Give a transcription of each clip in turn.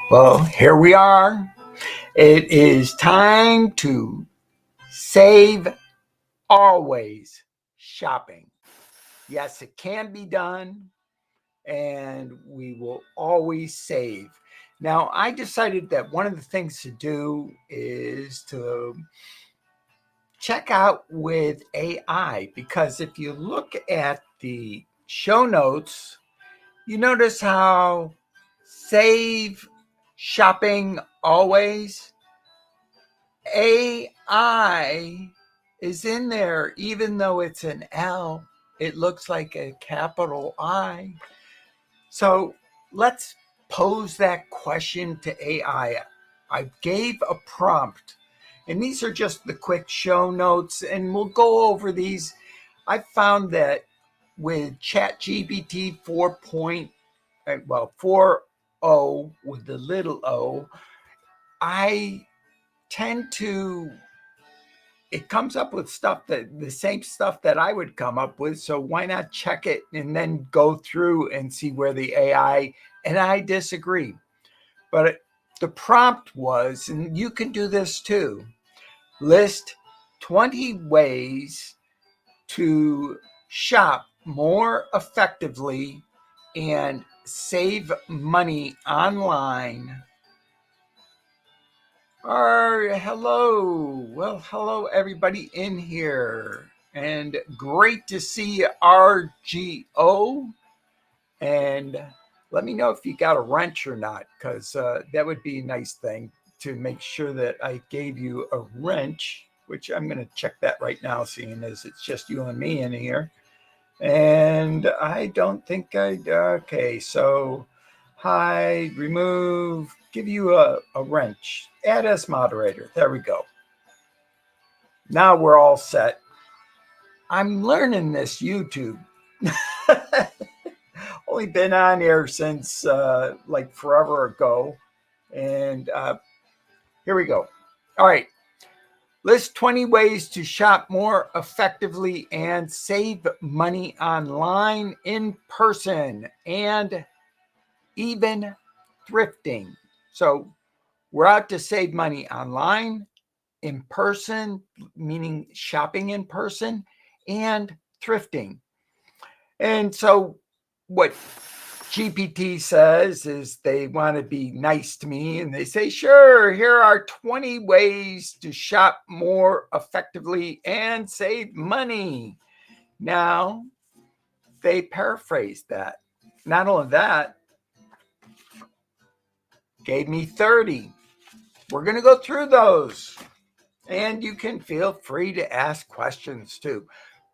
Well, here we are. It is time to save always shopping. Yes, it can be done, and we will always save. Now, I decided that one of the things to do is to check out with AI because if you look at the show notes, you notice how save shopping always AI is in there, even though it's an L, it looks like a capital I. So let's pose that question to AI. I gave a prompt, and these are just the quick show notes, and we'll go over these. I found that with ChatGPT 4.0 with the little o, I tend to it comes up with stuff that the same stuff that I would come up with. So why not check it and then go through and see where the AI and I disagree. But the prompt was, and you can do this too, list 20 ways to shop more effectively and save money online. Hello. Well, hello, everybody in here. And great to see RGO. And let me know if you got a wrench or not, because that would be a nice thing to make sure that I gave you a wrench, which I'm going to check that right now, seeing as it's just you and me in here. And I don't think okay, so hide, remove, give you a wrench, add as moderator. There we go. Now we're all set. I'm learning this YouTube. Only been on here since like forever ago. And here we go. All right. List 20 ways to shop more effectively and save money online, in person, and even thrifting. So we're out to save money online, in person, meaning shopping in person, and thrifting. And so what GPT says is they want to be nice to me and they say, sure, here are 20 ways to shop more effectively and save money. Now, they paraphrase that. Not only that, gave me 30. We're going to go through those. And you can feel free to ask questions too.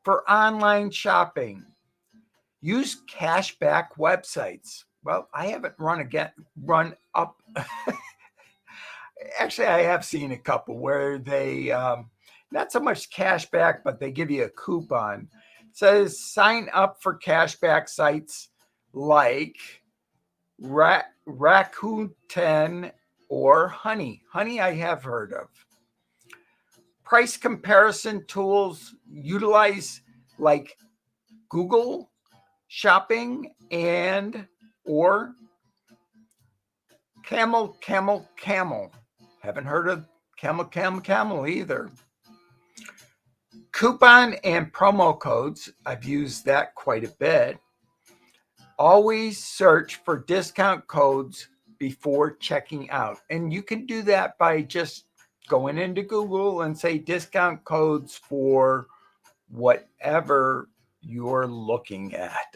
For online shopping, use cashback websites. Well, I haven't run up. Actually, I have seen a couple where they, not so much cashback, but they give you a coupon. It says sign up for cashback sites like Rakuten or Honey. Honey, I have heard of. Price comparison tools utilize like Google Shopping and or Camel. Haven't heard of Camel either. Coupon and promo codes, I've used that quite a bit. Always search for discount codes before checking out. And you can do that by just going into Google and say discount codes for whatever you're looking at.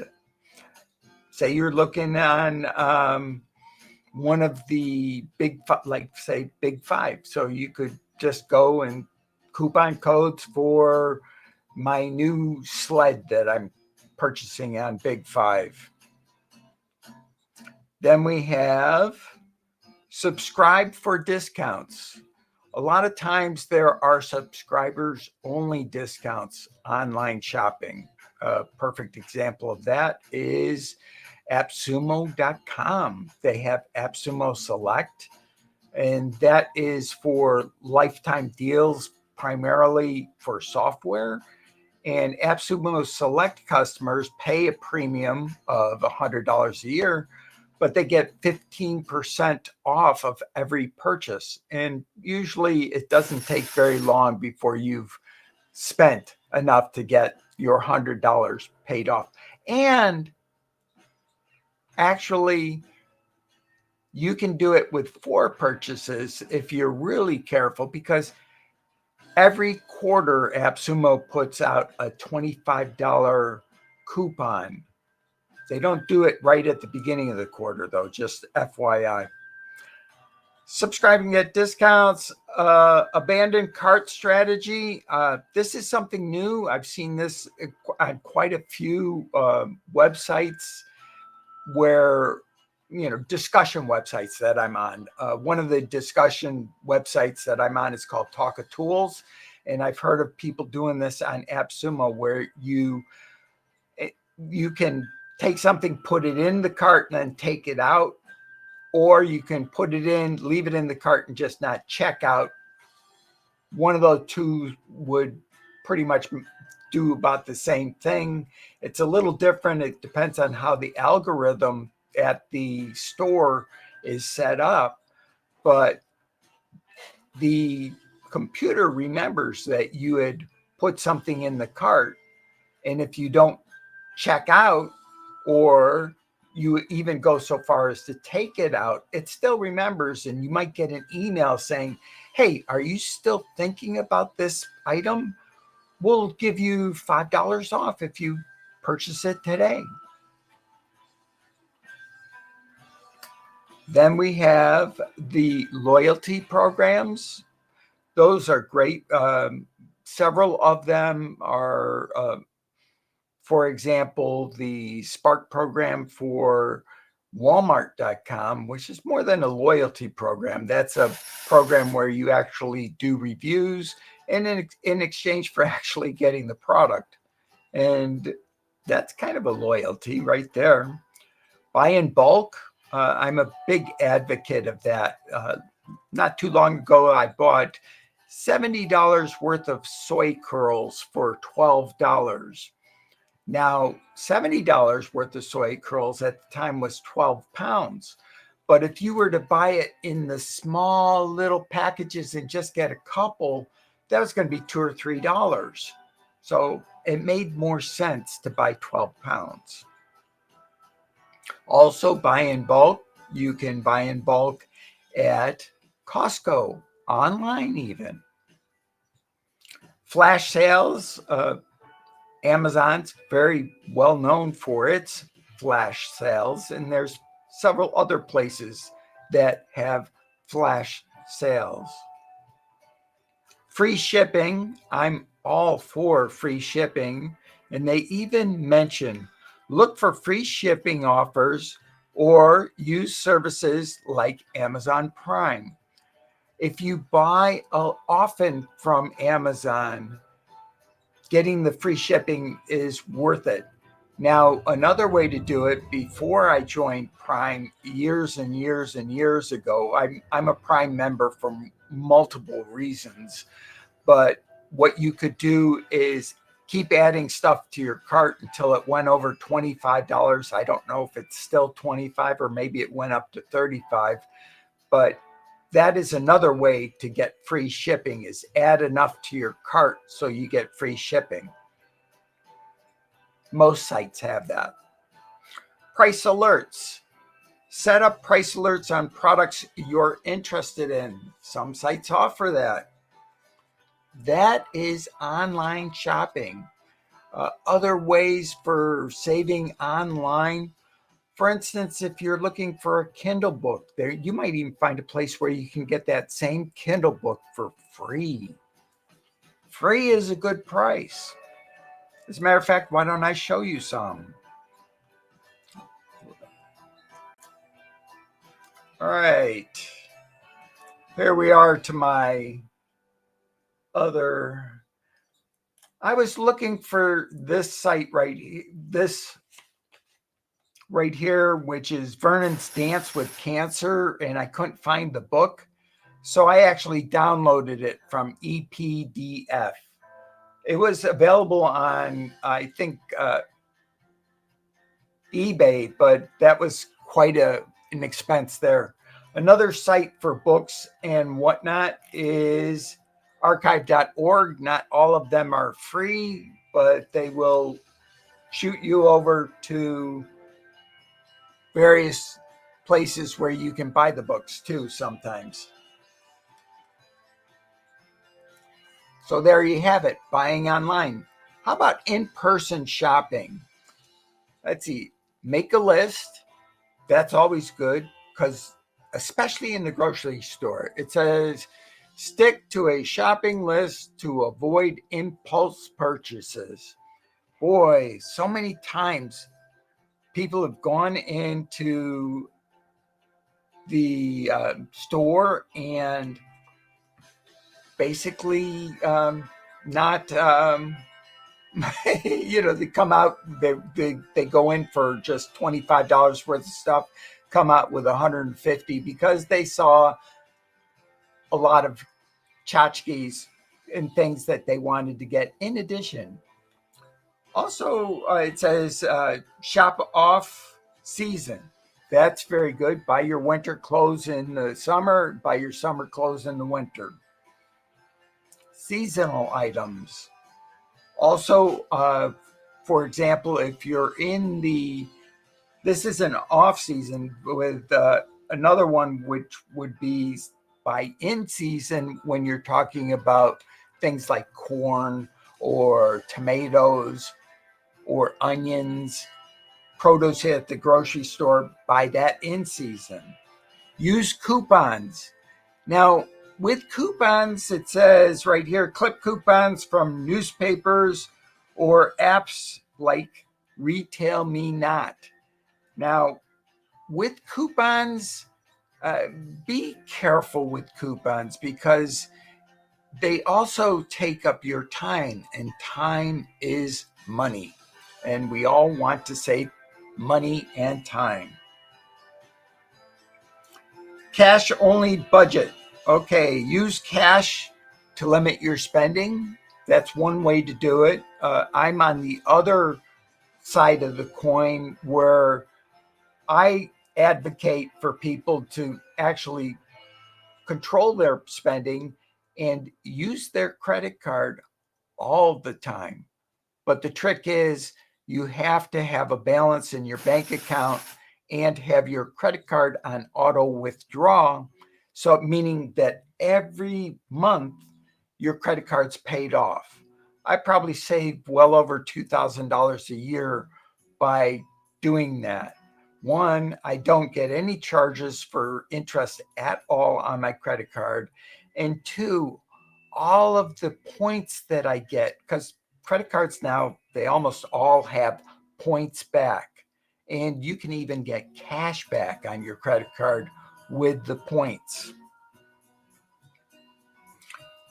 Say you're looking on one of the big, like say Big Five. So you could just go and coupon codes for my new sled that I'm purchasing on Big Five. Then we have subscribe for discounts. A lot of times there are subscribers only discounts online shopping. A perfect example of that is AppSumo.com. They have AppSumo Select, and that is for lifetime deals, primarily for software. And AppSumo Select customers pay a premium of $100 a year but they get 15% off of every purchase. And usually it doesn't take very long before you've spent enough to get your $100 paid off. And actually, you can do it with 4 purchases if you're really careful, because every quarter AppSumo puts out a $25 coupon. They don't do it right at the beginning of the quarter, though, just FYI. Subscribing at discounts, abandoned cart strategy. This is something new. I've seen this on quite a few websites where, discussion websites that I'm on. One of the discussion websites that I'm on is called Talk of Tools. And I've heard of people doing this on AppSumo, where you can take something, put it in the cart, and then take it out. Or you can put it in, leave it in the cart, and just not check out. One of those two would pretty much do about the same thing. It's a little different. It depends on how the algorithm at the store is set up. But the computer remembers that you had put something in the cart. And if you don't check out, or you even go so far as to take it out, it still remembers, and you might get an email saying, hey, are you still thinking about this item? We'll give you $5 off if you purchase it today. Then we have the loyalty programs. Those are great. Several of them are, for example, the Spark program for Walmart.com, which is more than a loyalty program. That's a program where you actually do reviews and in exchange for actually getting the product. And that's kind of a loyalty right there. Buy in bulk. I'm a big advocate of that. Not too long ago, I bought $70 worth of soy curls for $12. Now, $70 worth of soy curls at the time was 12 pounds. But if you were to buy it in the small little packages and just get a couple, that was going to be $2 or $3. So it made more sense to buy 12 pounds. Also, buy in bulk. You can buy in bulk at Costco, online even. Flash sales. Amazon's very well known for its flash sales, and there's several other places that have flash sales. Free shipping. I'm all for free shipping, and they even mention look for free shipping offers or use services like Amazon Prime. If you buy often from Amazon, getting the free shipping is worth it. Now, another way to do it, before I joined Prime years and years and years ago, I'm a Prime member for multiple reasons, but what you could do is keep adding stuff to your cart until it went over $25. I don't know if it's still 25 or maybe it went up to 35, but that is another way to get free shipping, is add enough to your cart so you get free shipping. Most sites have that. Price alerts. Set up price alerts on products you're interested in. Some sites offer that. That is online shopping. Other ways for saving online. For instance, if you're looking for a Kindle book, there you might even find a place where you can get that same Kindle book for free. Free is a good price. As a matter of fact, why don't I show you some? All right. Here we are to my other. I was looking for this site right here, which is Vernon's Dance with Cancer, and I couldn't find the book. So I actually downloaded it from EPDF. It was available on, I think, eBay, but that was quite an expense there. Another site for books and whatnot is archive.org. Not all of them are free, but they will shoot you over to various places where you can buy the books too sometimes. So there you have it, buying online. How about in-person shopping? Let's see, make a list. That's always good, because especially in the grocery store, it says stick to a shopping list to avoid impulse purchases. Boy, so many times people have gone into the store and basically not they come out, they go in for just $25 worth of stuff, come out with 150 because they saw a lot of tchotchkes and things that they wanted to get in addition. Also, it says shop off season. That's very good. Buy your winter clothes in the summer, buy your summer clothes in the winter. Seasonal items. Also, for example, if you're in this is an off season with another one, which would be by in season when you're talking about things like corn or tomatoes or onions, produce at the grocery store, buy that in season. Use coupons. Now, with coupons, it says right here, clip coupons from newspapers or apps like Retail Me Not. Now, with coupons, be careful with coupons because they also take up your time, and time is money. And we all want to save money and time. Cash only budget. Okay, use cash to limit your spending. That's one way to do it. I'm on the other side of the coin where I advocate for people to actually control their spending and use their credit card all the time. But the trick is you have to have a balance in your bank account and have your credit card on auto withdrawal. So meaning that every month your credit card's paid off. I probably save well over $2,000 a year by doing that. One, I don't get any charges for interest at all on my credit card. And two, all of the points that I get, because credit cards now, they almost all have points back. And you can even get cash back on your credit card with the points.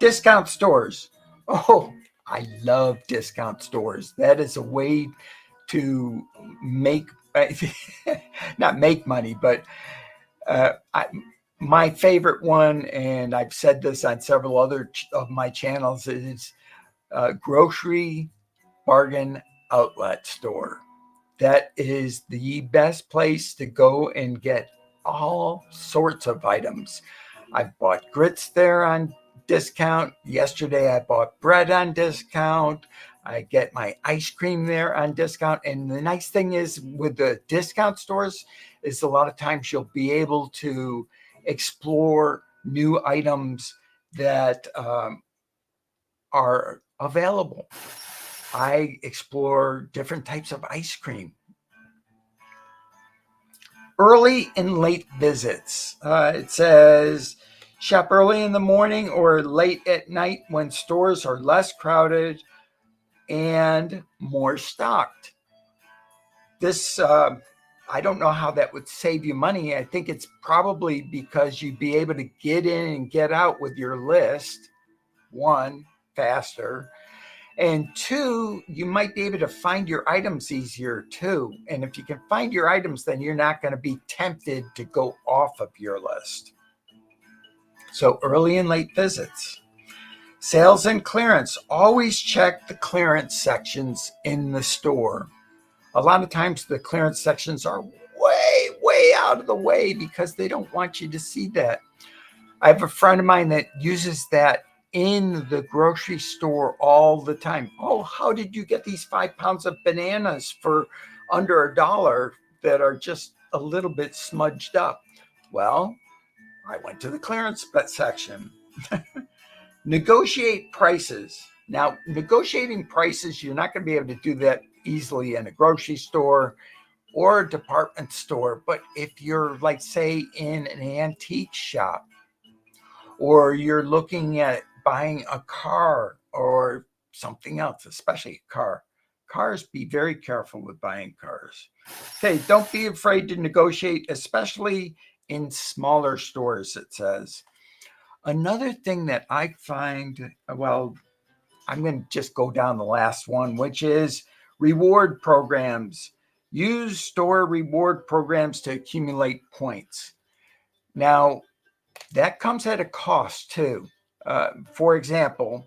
Discount stores. Oh, I love discount stores. That is a way to make, not make money, but my favorite one, and I've said this on several other of my channels, is grocery bargain outlet store. That is the best place to go and get all sorts of items. I bought grits there on discount. Yesterday, I bought bread on discount. I get my ice cream there on discount. And the nice thing is with the discount stores is a lot of times you'll be able to explore new items that are available. I explore different types of ice cream. Early and late visits. It says shop early in the morning or late at night when stores are less crowded and more stocked. This, I don't know how that would save you money. I think it's probably because you'd be able to get in and get out with your list, one, faster. And two, you might be able to find your items easier too. And if you can find your items, then you're not going to be tempted to go off of your list. So early and late visits. Sales and clearance. Always check the clearance sections in the store. A lot of times the clearance sections are way, way out of the way because they don't want you to see that. I have a friend of mine that uses that in the grocery store all the time. Oh, how did you get these 5 pounds of bananas for under $1 that are just a little bit smudged up? Well, I went to the clearance section. Negotiate prices. Now, negotiating prices, you're not going to be able to do that easily in a grocery store or a department store. But if you're, like, say, in an antique shop, or you're looking at buying a car or something else, especially a car. Cars, be very careful with buying cars. Okay, don't be afraid to negotiate, especially in smaller stores, it says. Another thing that I find, well, I'm going to just go down the last one, which is reward programs. Use store reward programs to accumulate points. Now, that comes at a cost too. For example,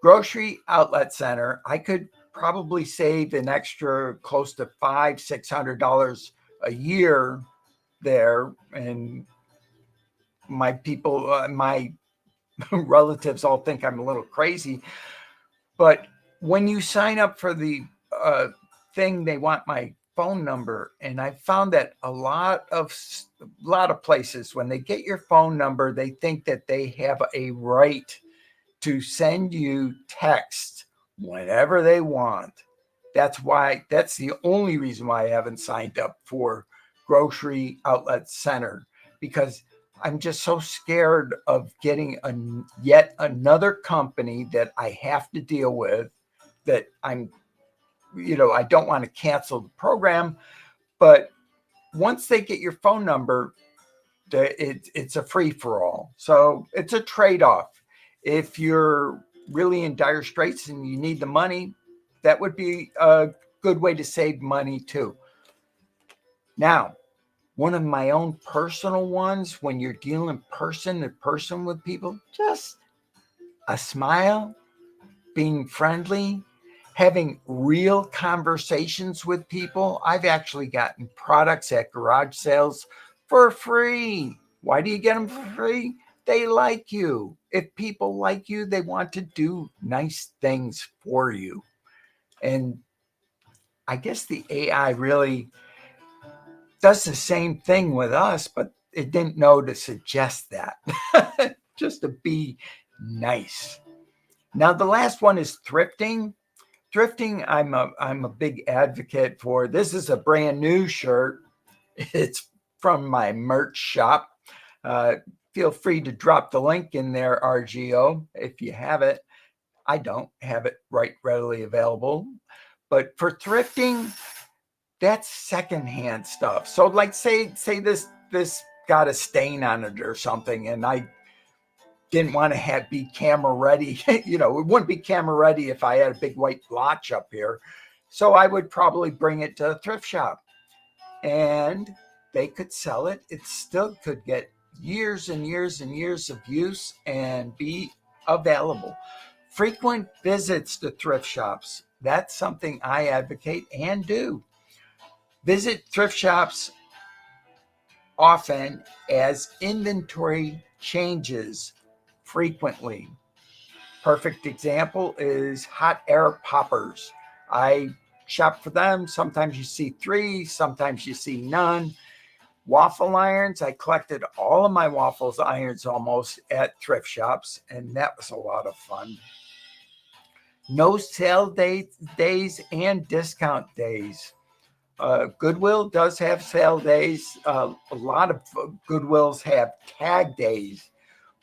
grocery outlet center, I could probably save an extra close to $500-600 a year there, and my people, my relatives all think I'm a little crazy. But when you sign up for the thing, they want my phone number, and I found that a lot of places, when they get your phone number, they think that they have a right to send you text whenever they want. That's the only reason why I haven't signed up for grocery outlet center, because I'm just so scared of getting yet another company that I have to deal with, that I don't want to cancel the program. But once they get your phone number, it's a free for all. So it's a trade-off. If you're really in dire straits and you need the money, that would be a good way to save money too. Now, one of my own personal ones, when you're dealing person to person with people, just a smile, being friendly, having real conversations with people. I've actually gotten products at garage sales for free. Why do you get them for free? They like you. If people like you, they want to do nice things for you. And I guess the AI really does the same thing with us, but it didn't know to suggest that. Just to be nice. Now, the last one is thrifting. Thrifting, I'm a big advocate for. This is a brand new shirt. It's from my merch shop. Feel free to drop the link in there, RGO, if you have it. I don't have it readily available. But for thrifting, that's secondhand stuff. So, like, say this got a stain on it or something, and I didn't want to be camera ready. It wouldn't be camera ready if I had a big white blotch up here. So I would probably bring it to a thrift shop, and they could sell it. It still could get years and years and years of use and be available. Frequent visits to thrift shops. That's something I advocate and do. Visit thrift shops often as inventory changes frequently. Perfect example is hot air poppers. I shop for them. Sometimes you see 3, sometimes you see none. Waffle irons, I collected all of my waffles irons almost at thrift shops, and that was a lot of fun. No sale days and discount days. Goodwill does have sale days. A lot of Goodwills have tag days,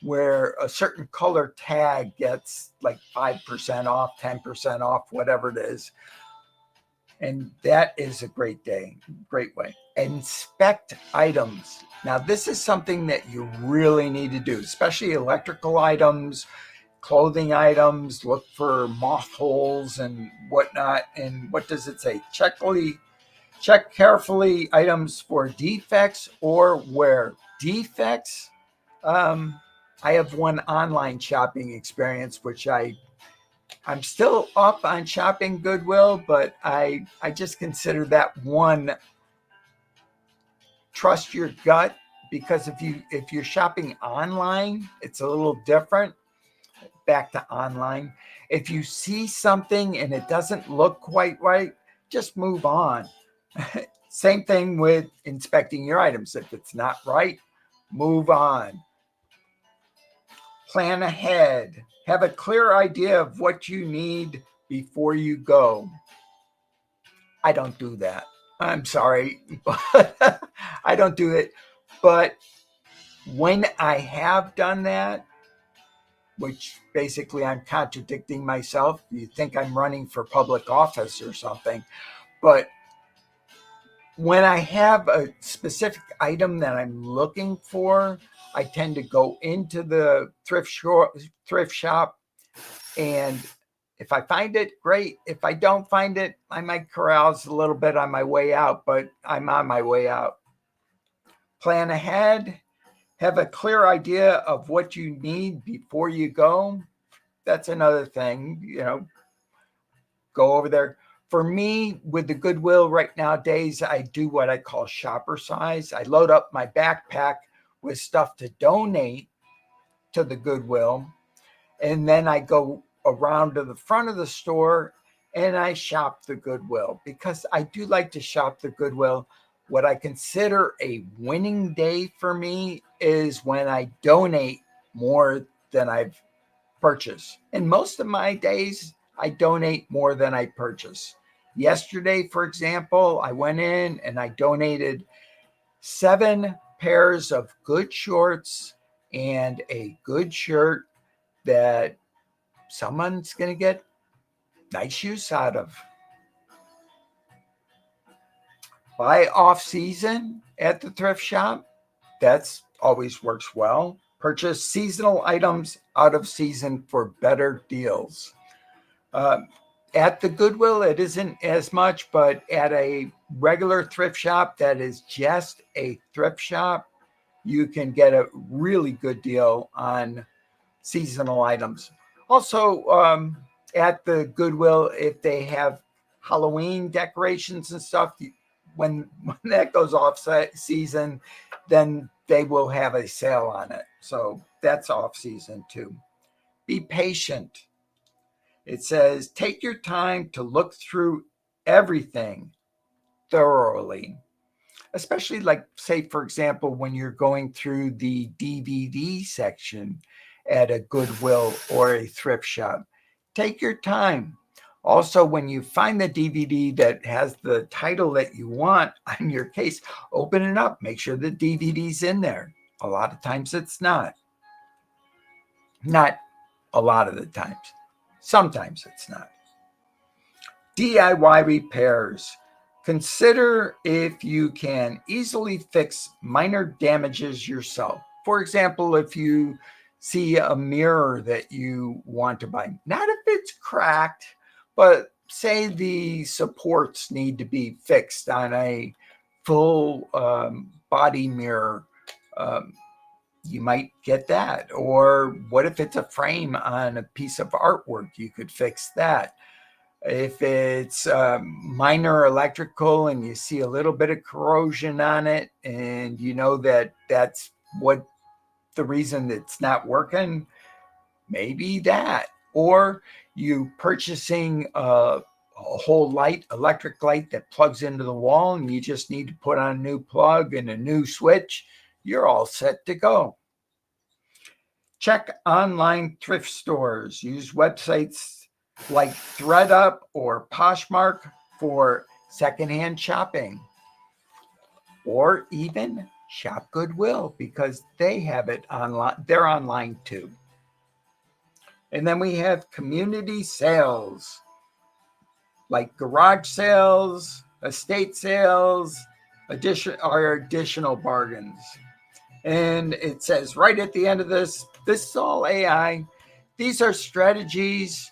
where a certain color tag gets like 5% off, 10% off, whatever it is. And that is a great way. Inspect items. Now, this is something that you really need to do, especially electrical items, clothing items. Look for moth holes and whatnot. And what does it say? Check carefully items for defects or wear. Defects, I have one online shopping experience, which I'm still up on shopping Goodwill, but I just consider that one trust your gut, because if you're shopping online, it's a little different. Back to online. If you see something and it doesn't look quite right, just move on. Same thing with inspecting your items. If it's not right, move on. Plan ahead. Have a clear idea of what you need before you go. I don't do that. I'm sorry, but I don't do it. But when I have done that, which basically I'm contradicting myself, you think I'm running for public office or something, but when I have a specific item that I'm looking for, I tend to go into the thrift shop, and if I find it, great. If I don't find it, I might carouse a little bit on my way out, but I'm on my way out. Plan ahead. Have a clear idea of what you need before you go. That's another thing, go over there. For me, with the Goodwill right nowadays, I do what I call shopper size. I load up my backpack with stuff to donate to the Goodwill, and then I go around to the front of the store and I shop the Goodwill, because I do like to shop the Goodwill. What I consider a winning day for me is when I donate more than I've purchased. And most of my days, I donate more than I purchase. Yesterday, for example, I went in and I donated 7 pairs of good shorts and a good shirt that someone's going to get nice use out of. Buy off season at the thrift shop. That's always works well. Purchase seasonal items out of season for better deals. At the Goodwill, it isn't as much, but at a regular thrift shop that is just a thrift shop, you can get a really good deal on seasonal items. Also, at the Goodwill, if they have Halloween decorations and stuff, when that goes off season, then they will have a sale on it. So that's off season too. Be patient. It says, take your time to look through everything thoroughly, especially like, say, for example, when you're going through the DVD section at a Goodwill or a thrift shop. Take your time. Also, when you find the DVD that has the title that you want on your case, open it up. Make sure the DVD's in there. A lot of times it's not. Not a lot of the times. Sometimes it's not. DIY repairs. Consider if you can easily fix minor damages yourself. For example, if you see a mirror that you want to buy, not if it's cracked, but say the supports need to be fixed on a full body mirror. You might get that. Or what if it's a frame on a piece of artwork? You could fix that. If it's minor electrical and you see a little bit of corrosion on it, and you know that that's what the reason it's not working, maybe that. Or you purchasing a whole electric light that plugs into the wall, and you just need to put on a new plug and a new switch, you're all set to go. Check online thrift stores. Use websites like ThredUp or Poshmark for secondhand shopping. Or even Shop Goodwill, because they have it online. They're online too. And then we have community sales, like garage sales, estate sales, additional bargains. And it says right at the end of this is all AI. These are strategies.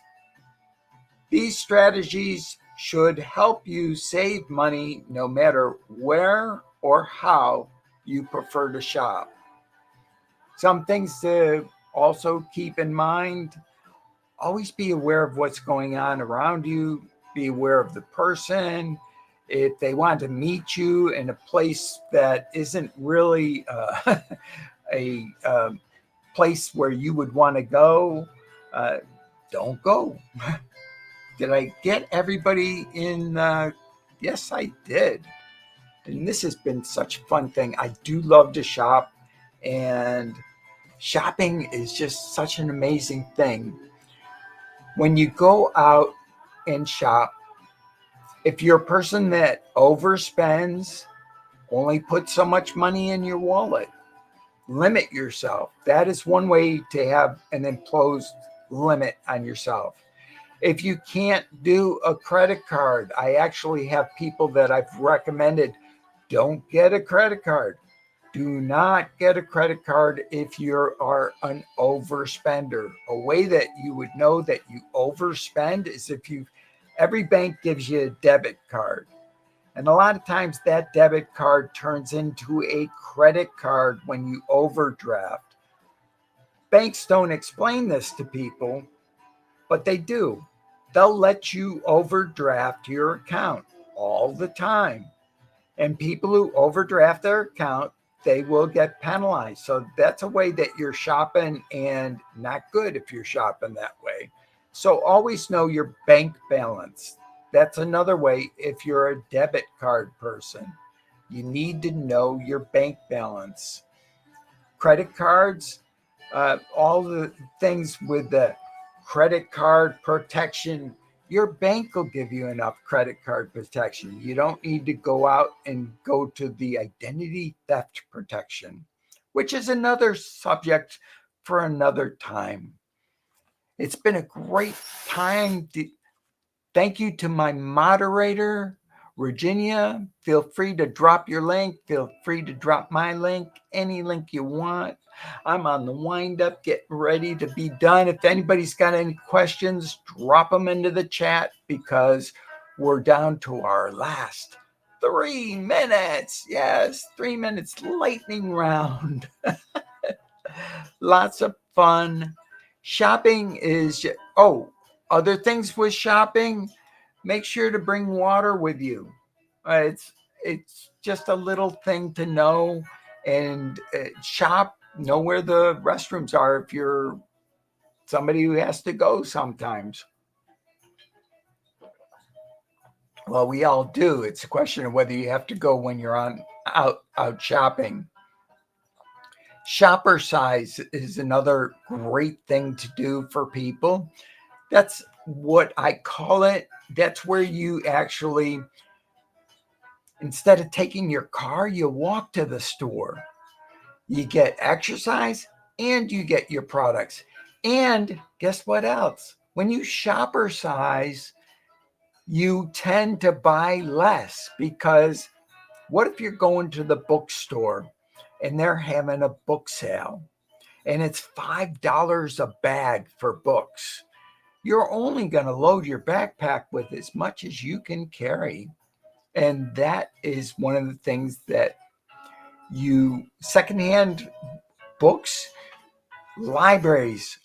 These strategies should help you save money no matter where or how you prefer to shop. Some things to also keep in mind: always be aware of what's going on around you, be aware of the person, if they want to meet you in a place that isn't really a place where you would want to go, don't go. Did I get everybody in? Yes, I did. And this has been such a fun thing. I do love to shop, and shopping is just such an amazing thing. When you go out and shop, if you're a person that overspends, only put so much money in your wallet. Limit yourself. That is one way to have an imposed limit on yourself. If you can't do a credit card, I actually have people that I've recommended, don't get a credit card. Do not get a credit card if you are an overspender. A way that you would know that you overspend is if every bank gives you a debit card. And a lot of times that debit card turns into a credit card when you overdraft. Banks don't explain this to people, but they do. They'll let you overdraft your account all the time. And people who overdraft their account, they will get penalized. So that's a way that you're shopping, and not good if you're shopping that way. So always know your bank balance. That's another way if you're a debit card person. You need to know your bank balance. Credit cards, all the things with the credit card protection, your bank will give you enough credit card protection. You don't need to go out and go to the identity theft protection, which is another subject for another time. It's been a great time. Thank you to my moderator, Virginia. Feel free to drop your link. Feel free to drop my link, any link you want. I'm on the wind up, getting ready to be done. If anybody's got any questions, drop them into the chat, because we're down to our last 3 minutes. Yes, 3 minutes lightning round. Lots of fun. Shopping is, other things with shopping, make sure to bring water with you. It's just a little thing to know. And shop, know where the restrooms are if you're somebody who has to go sometimes. Well, we all do. It's a question of whether you have to go when you're out shopping. Shopper size is another great thing to do for people. That's what I call it. That's where you actually, instead of taking your car, you walk to the store. You get exercise and you get your products. And guess what else? When you shopper size, you tend to buy less, because what if you're going to the bookstore and they're having a book sale and it's $5 a bag for books? You're only going to load your backpack with as much as you can carry. And that is one of the things that secondhand books, libraries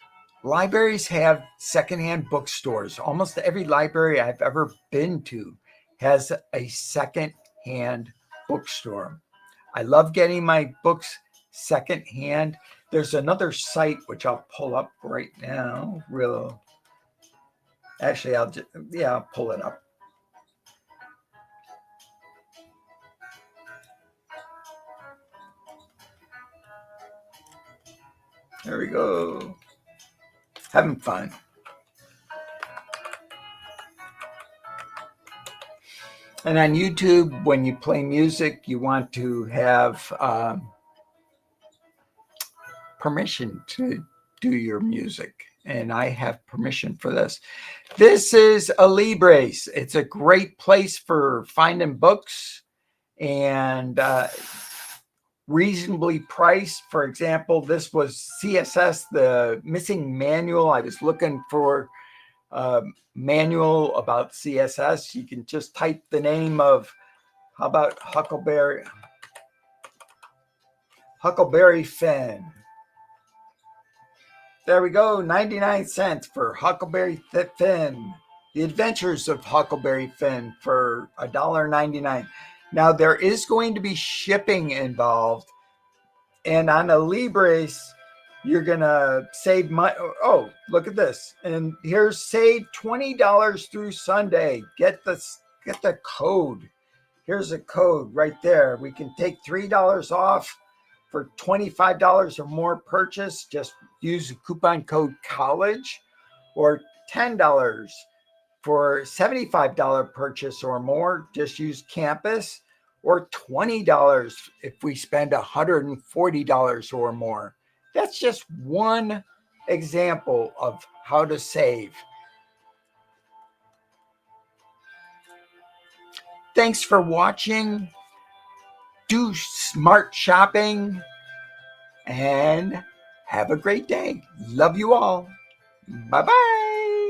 have secondhand bookstores. Almost every library I've ever been to has a secondhand bookstore. I love getting my books secondhand. There's another site which I'll pull up right now. Actually, I'll pull it up. There we go. Having fun. And on YouTube, when you play music, you want to have permission to do your music. And I have permission for this. This is Alibris. It's a great place for finding books, and reasonably priced. For example, this was CSS, the missing manual. I was looking for a manual about CSS. You can just type the name of, how about Huckleberry Finn. There we go, 99 cents for Huckleberry Finn. The Adventures of Huckleberry Finn for $1.99. Now, there is going to be shipping involved. And on a Libris, you're going to save money. Oh, look at this. And here's save $20 through Sunday. Get the code. Here's a code right there. We can take $3 off for $25 or more purchase. Just use the coupon code COLLEGE, or $10 for $75 purchase or more. Just use campus, or $20 if we spend $140 or more. That's just one example of how to save. Thanks for watching. Do smart shopping and have a great day. Love you all. Bye-bye.